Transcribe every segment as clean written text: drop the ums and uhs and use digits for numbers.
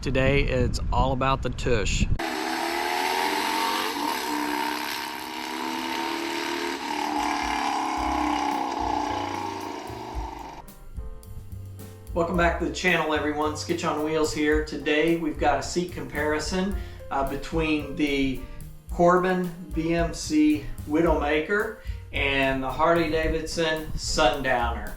Today it's all about the tush. Welcome back to the channel, everyone. Skitch on Wheels here. Today we've got a seat comparison between the Corbin Widowmaker and the Harley Davidson Sundowner.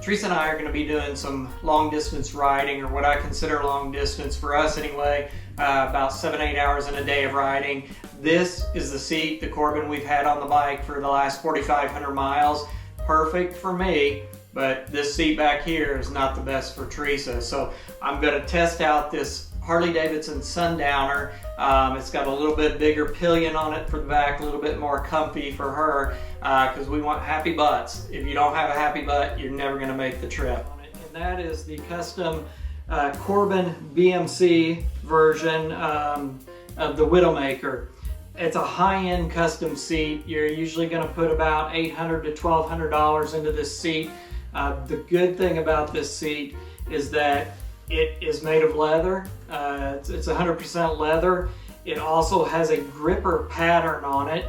Teresa and I are going to be doing some long distance riding, or what I consider long distance for us anyway, about 7-8 hours in a day of riding. This is the seat, the Corbin, we've had on the bike for the last 4,500 miles. Perfect for me, but this seat back here is not the best for Teresa. So I'm going to test out this Harley Davidson Sundowner. It's got a little bit bigger pillion on it for the back, a little bit more comfy for her, because we want happy butts. If you don't have a happy butt, you're never going to make the trip. And that is the custom Corbin BMC version of the Widowmaker. It's a high-end custom seat. You're usually going to put about $800 to $1,200 into this seat. The good thing about this seat is that it is made of leather. It's 100% leather. It also has a gripper pattern on it.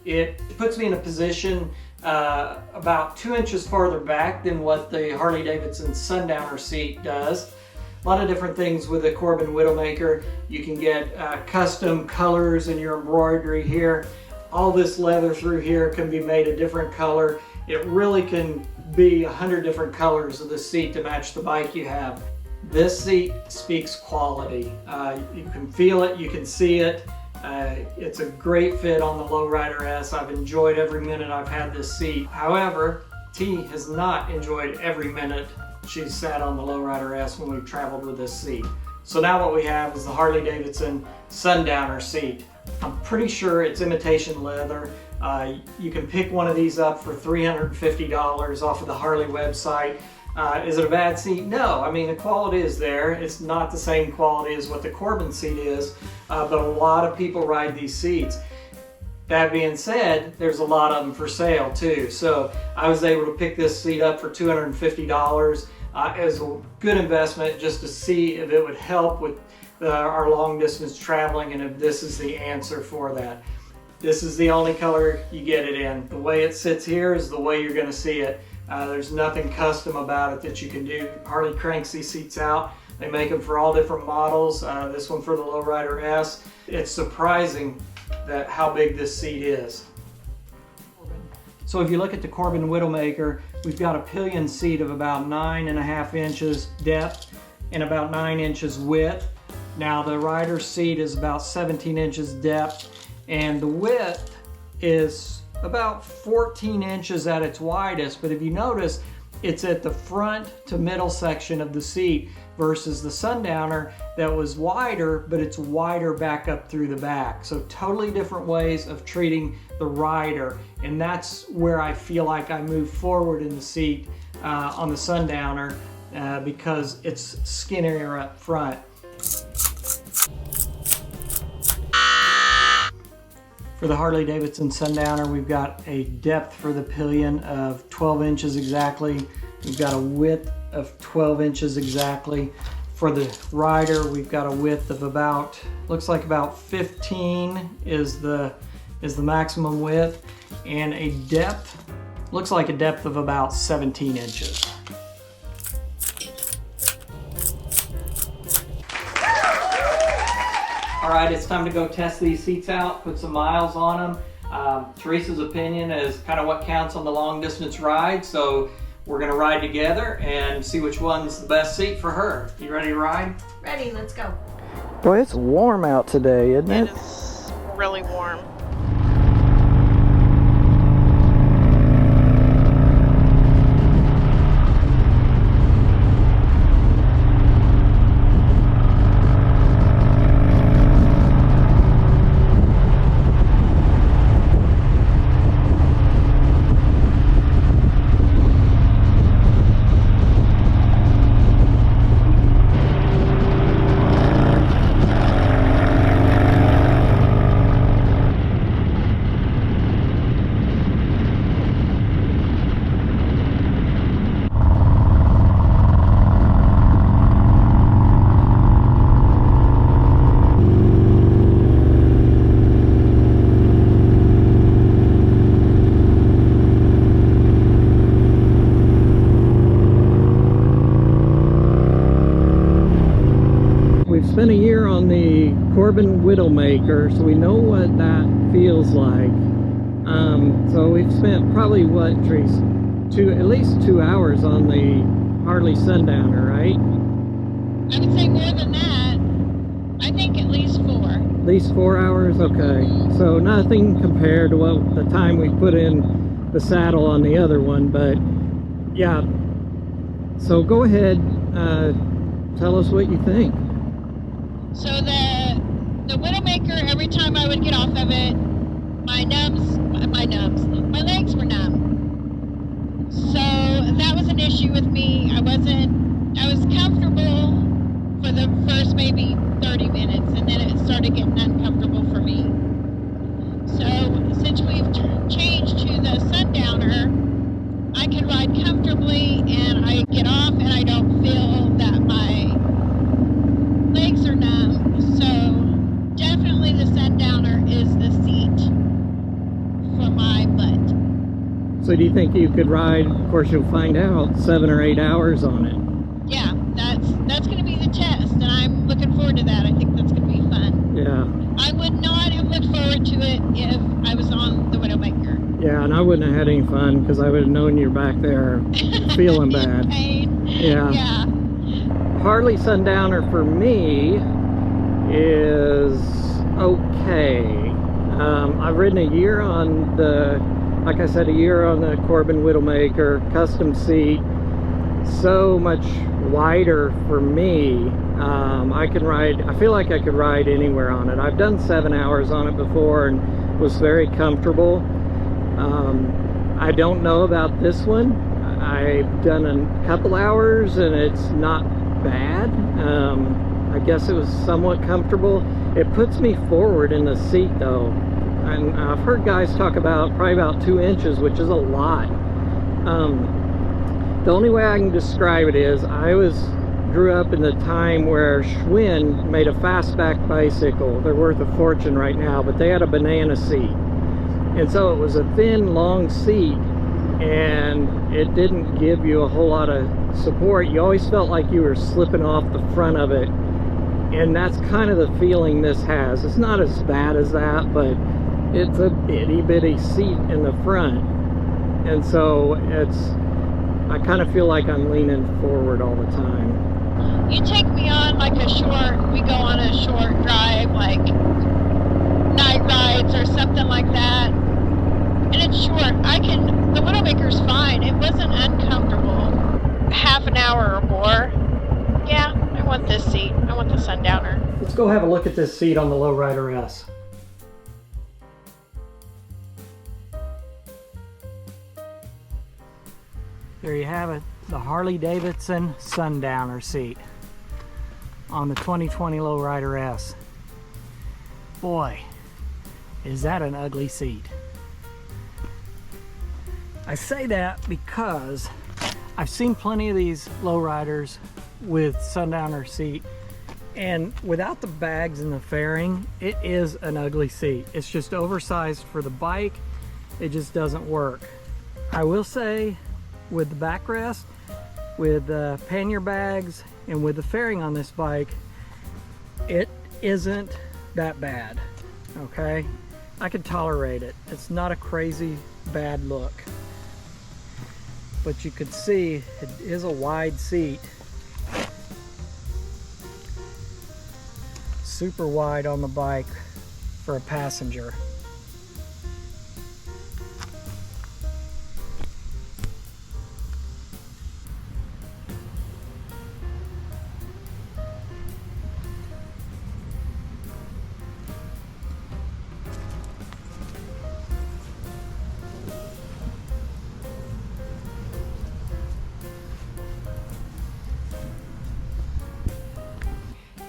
It puts me in a position about 2 inches farther back than what the Harley Davidson Sundowner seat does. A lot of different things with the Corbin Widowmaker. You can get custom colors in your embroidery here. All this leather through here can be made a different color. It really can be 100 different colors of the seat to match the bike you have. This seat speaks quality. You can feel it, you can see it. It's a great fit on the Lowrider S. I've enjoyed every minute I've had this seat. However, T has not enjoyed every minute she's sat on the Lowrider S when we've traveled with this seat. So now what we have is the Harley Davidson Sundowner seat. I'm pretty sure it's imitation leather. You can pick one of these up for $350 off of the Harley website. Is it a bad seat? No. I mean, the quality is there. It's not the same quality as what the Corbin seat is, but a lot of people ride these seats. That being said, there's a lot of them for sale too. So I was able to pick this seat up for $250 as a good investment, just to see if it would help with our long distance traveling and if this is the answer for that. This is the only color you get it in. The way it sits here is the way you're going to see it. There's nothing custom about it that you can do. Harley cranks these seats out. They make them for all different models. This one for the Lowrider S. It's surprising that how big this seat is. So if you look at the Corbin Widowmaker, we've got a pillion seat of about 9.5 inches depth and about 9 inches width. Now the rider's seat is about 17 inches depth, and the width is about 14 inches at its widest, but if you notice, it's at the front to middle section of the seat versus the Sundowner that was wider, but it's wider back up through the back. So totally different ways of treating the rider, and that's where I feel like I move forward in the seat on the Sundowner because it's skinnier up front. For the Harley Davidson Sundowner, we've got a depth for the pillion of 12 inches exactly. We've got a width of 12 inches exactly. For the rider, we've got a width of about, looks like about 15 is the maximum width, and a depth, looks like a depth of about 17 inches. All right, it's time to go test these seats out, put some miles on them. Teresa's opinion is kind of what counts on the long distance ride, so we're gonna ride together and see which one's the best seat for her. You ready to ride? Ready, let's go. Boy, it's warm out today, isn't it? It is really warm. spent a year on the Corbin Widowmaker, so we know what that feels like. So we've spent probably, what, Trees? At least 2 hours on the Harley Sundowner, right? I would say more than that. I think at least 4. At least 4 hours? Okay. So nothing compared to what the time we put in the saddle on the other one, but yeah. So go ahead, tell us what you think. So the Widowmaker, every time I would get off of it, my legs were numb. So that was an issue with me. I was comfortable for the first maybe 30 minutes, and then it started getting uncomfortable for me. So since we've changed to the Sundowner, I can ride comfortably, and I get off and I don't feel that my legs are numb. So definitely the Sundowner is the seat for my butt. So do you think you could ride, of course you'll find out, 7 or 8 hours on it? Yeah, that's going to be the test, and I'm looking forward to that. I think that's going to be fun. Yeah. I would not have looked forward to it if I was on the Widowmaker. Yeah, and I wouldn't have had any fun because I would have known you're back there feeling bad. Pain. Yeah. Yeah. Harley Sundowner for me is okay. I've ridden a year on the, like I said, a year on the Corbin Widowmaker custom seat. So much wider for me. I can ride, I feel like I could ride anywhere on it. I've done 7 hours on it before and was very comfortable. I don't know about this one. I've done a couple hours and it's not bad. I guess it was somewhat comfortable. It puts me forward in the seat though. And I've heard guys talk about probably about 2 inches, which is a lot. The only way I can describe it is I grew up in the time where Schwinn made a fastback bicycle. They're worth a fortune right now, but they had a banana seat. And so it was a thin, long seat, and it didn't give you a whole lot of support. You always felt like you were slipping off the front of it. And that's kind of the feeling this has. It's not as bad as that, but it's a itty bitty seat in the front. And so I kind of feel like I'm leaning forward all the time. You take me on like we go on a short drive, like night rides or something like that. And it's short. The Widowmaker's fine. It wasn't uncomfortable. Half an hour or more. Yeah, I want this seat. I want the Sundowner. Let's go have a look at this seat on the Lowrider S. There you have it, the Harley Davidson Sundowner seat on the 2020 Lowrider S. Boy, is that an ugly seat. I say that because I've seen plenty of these lowriders with Sundowner seat, and without the bags and the fairing, it is an ugly seat. It's just oversized for the bike. It just doesn't work. I will say, with the backrest, with the pannier bags, and with the fairing on this bike, it isn't that bad, okay? I could tolerate it. It's not a crazy bad look. But you could see it is a wide seat. Super wide on the bike for a passenger.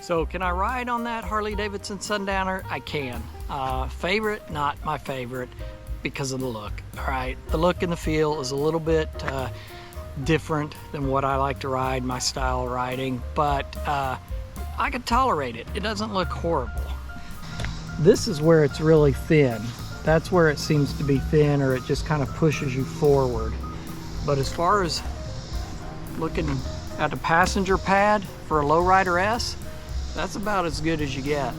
So can I ride on that Harley Davidson Sundowner? I can. Favorite? Not my favorite because of the look. All right, the look and the feel is a little bit different than what I like to ride, my style of riding, but I could tolerate it. It doesn't look horrible. This is where it's really thin. That's where it seems to be thin, or it just kind of pushes you forward. But as far as looking at the passenger pad for a Lowrider S, That's about as good as you get.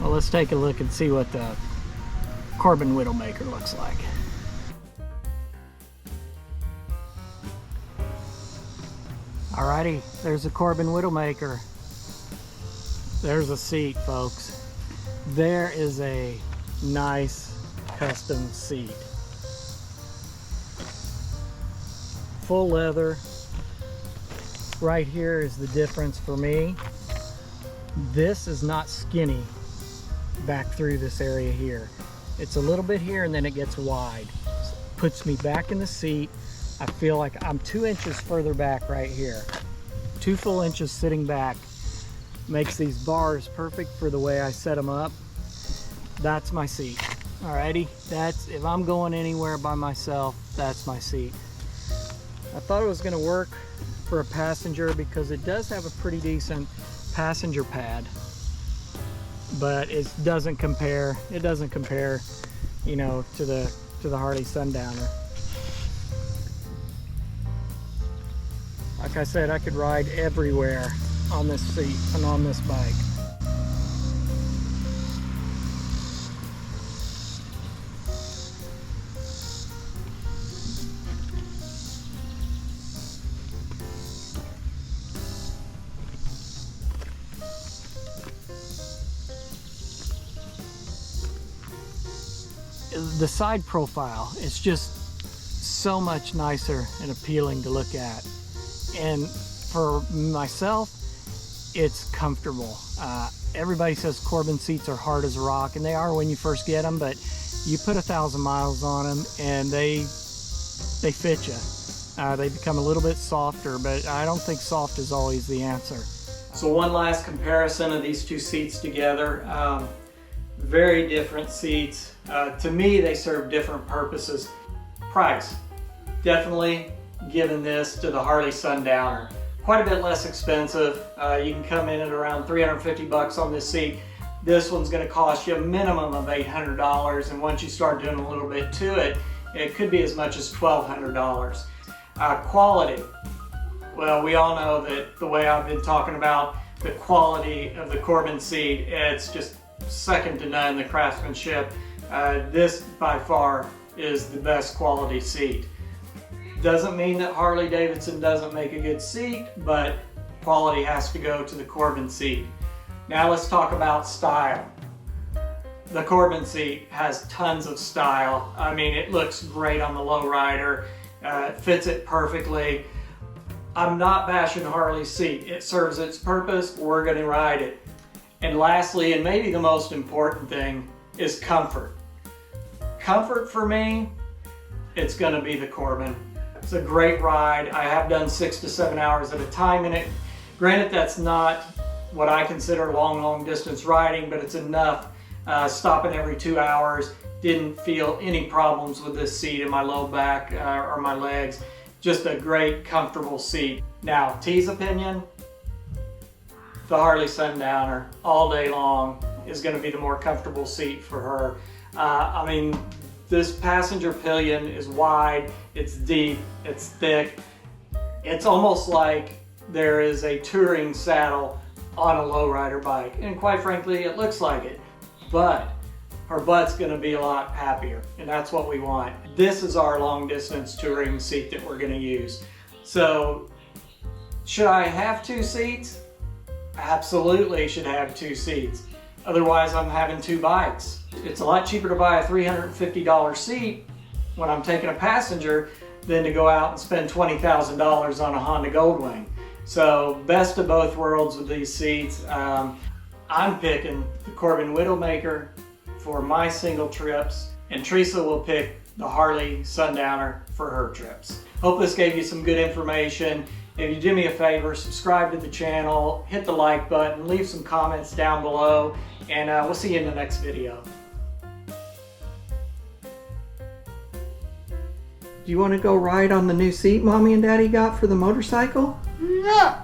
Well, let's take a look and see what the Corbin Widowmaker looks like. Alrighty, there's a Corbin Widowmaker. There's a seat, folks. There is a nice custom seat. Full leather. Right here is the difference for me. This is not skinny back through this area here. It's a little bit here and then it gets wide. Puts me back in the seat. I feel like I'm 2 inches further back right here. 2 full inches sitting back. Makes these bars perfect for the way I set them up. That's my seat. Alrighty, that's, if I'm going anywhere by myself, that's my seat. I thought it was gonna work for a passenger because it does have a pretty decent passenger pad, but it doesn't compare, you know, to the Harley Sundowner. Like I said, I could ride everywhere on this seat and on this bike. The side profile is just so much nicer and appealing to look at, and for myself it's comfortable. Everybody says Corbin seats are hard as a rock, and they are when you first get them, but you put 1,000 miles on them and they fit you. They become a little bit softer, but I don't think soft is always the answer. So one last comparison of these two seats together. Very different seats. To me, they serve different purposes. Price, definitely giving this to the Harley Sundowner. Quite a bit less expensive. You can come in at around 350 bucks on this seat. This one's going to cost you a minimum of $800, and once you start doing a little bit to it, it could be as much as $1,200. Quality. Well, we all know that the way I've been talking about the quality of the Corbin seat, it's just second to none, the craftsmanship. This by far is the best quality seat. Doesn't mean that Harley Davidson doesn't make a good seat, but quality has to go to the Corbin seat. Now let's talk about style. The Corbin seat has tons of style. I mean, it looks great on the lowrider. It fits it perfectly. I'm not bashing Harley's seat. It serves its purpose. We're going to ride it. And lastly, and maybe the most important thing, is comfort. Comfort for me, it's going to be the Corbin. It's a great ride. I have done 6 to 7 hours at a time in it. Granted, that's not what I consider long distance riding, but it's enough. Stopping every 2 hours, didn't feel any problems with this seat in my low back or my legs. Just a great, comfortable seat. Now, T's opinion, the Harley Sundowner all day long is going to be the more comfortable seat for her. I mean, this passenger pillion is wide, it's deep, it's thick. It's almost like there is a touring saddle on a lowrider bike, and quite frankly, it looks like it. But her butt's going to be a lot happier, and that's what we want. This is our long distance touring seat that we're going to use. So, should I have 2 seats? Absolutely should have 2 seats. Otherwise, I'm having 2 bikes. It's a lot cheaper to buy a $350 seat when I'm taking a passenger than to go out and spend $20,000 on a Honda Goldwing. So, best of both worlds with these seats. I'm picking the Corbin Widowmaker for my single trips, and Teresa will pick the Harley Sundowner for her trips. Hope this gave you some good information. If you do me a favor, subscribe to the channel, hit the like button, leave some comments down below, and we'll see you in the next video. Do you want to go ride on the new seat Mommy and Daddy got for the motorcycle? No.